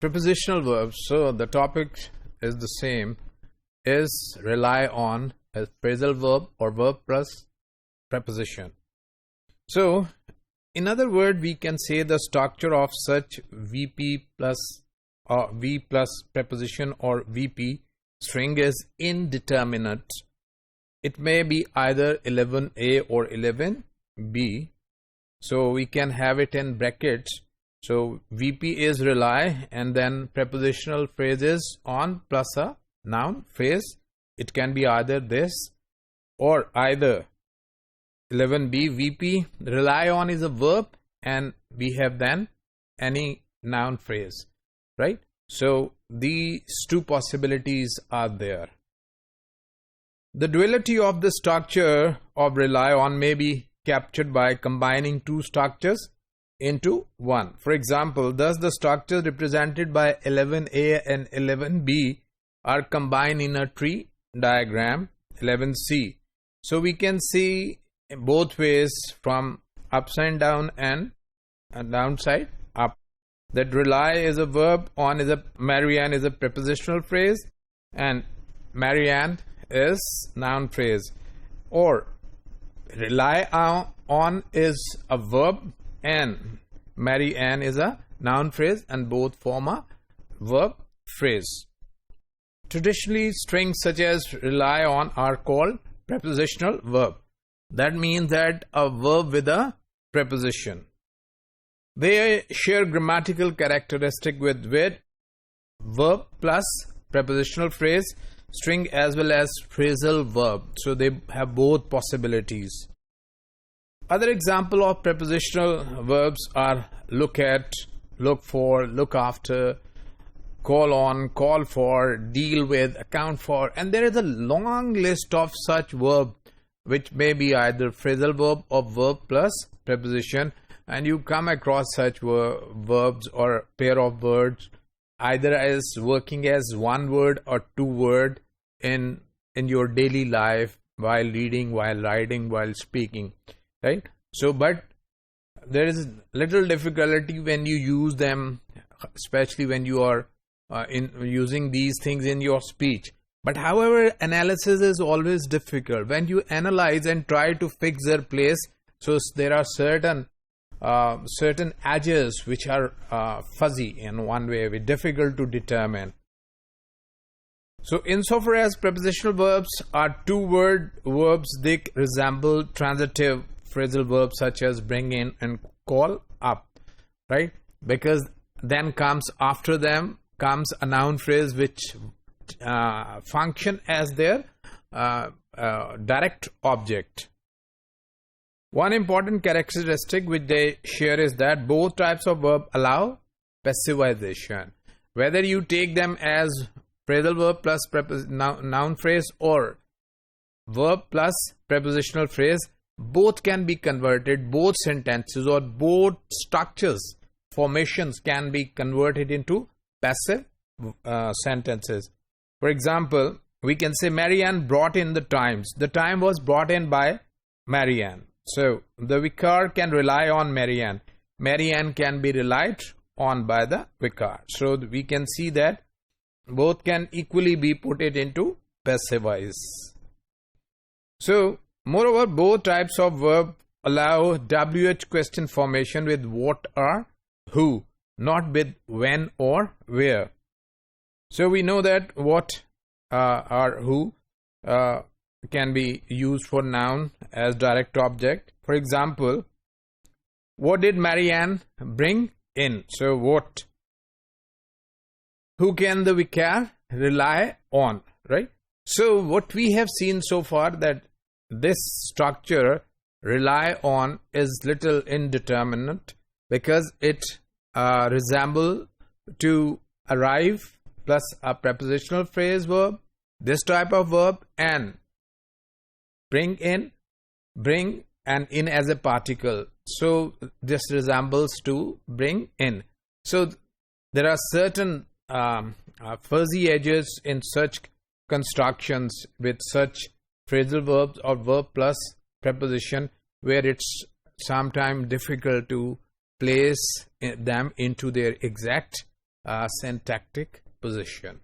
Prepositional verbs. So the topic is the same, is rely on a phrasal verb or verb plus preposition. So in other words, we can say the structure of such VP plus or V plus preposition or VP string is indeterminate. It may be either 11A or 11B. So we can have it in brackets. So VP is rely, and then prepositional phrases on plus a noun phrase. It can be either this or either 11B. VP rely on is a verb, and we have then any noun phrase, right? So these two possibilities are there. The duality of the structure of rely on may be captured by combining two structures into one. For example, thus the structures represented by 11A and 11B are combined in a tree diagram 11C. So we can see both ways, from upside down and downside up, that rely is a verb, on is a Marianne is a prepositional phrase, and Marianne is noun phrase. Or rely on is a verb and Marianne is a noun phrase, and both form a verb phrase. Traditionally, strings such as rely on are called prepositional verb. That means that a verb with a preposition. They share grammatical characteristic with verb plus prepositional phrase string as well as phrasal verb. So they have both possibilities. Other example of prepositional verbs are look at, look for, look after, call on, call for, deal with, account for, and there is a long list of such verbs which may be either phrasal verb or verb plus preposition, and you come across such verbs or pair of words either as working as one word or two word in your daily life, while reading, while writing, while speaking, right? So but there is little difficulty when you use them, especially when you are in using these things in your speech. But however, analysis is always difficult when you analyze and try to fix their place. So there are certain edges which are fuzzy in one way, very difficult to determine. So insofar as prepositional verbs are two-word verbs, they resemble transitive phrasal verbs such as bring in and call up, right? Because then comes after them comes a noun phrase which function as their direct object. One important characteristic which they share is that both types of verb allow passivization. Whether you take them as phrasal verb plus noun phrase or verb plus prepositional phrase, both can be converted, both sentences or both structures, formations can be converted into passive sentences. For example, we can say Marianne brought in the Times. The time was brought in by Marianne. So the vicar can rely on Marianne. Marianne can be relied on by the vicar. So we can see that both can equally be put it into passivize. So moreover, both types of verb allow WH question formation with what or who, not with when or where. So we know that what or who can be used for noun as direct object. For example, what did Marianne bring in? So what? Who can the vicar rely on, right? So what we have seen so far, that this structure rely on is little indeterminate because it resemble to arrive plus a prepositional phrase verb, this type of verb, and bring in, bring and in as a particle. So this resembles to bring in. So there are certain fuzzy edges in such constructions with such phrasal verbs or verb plus preposition, where it's sometimes difficult to place them into their exact syntactic position.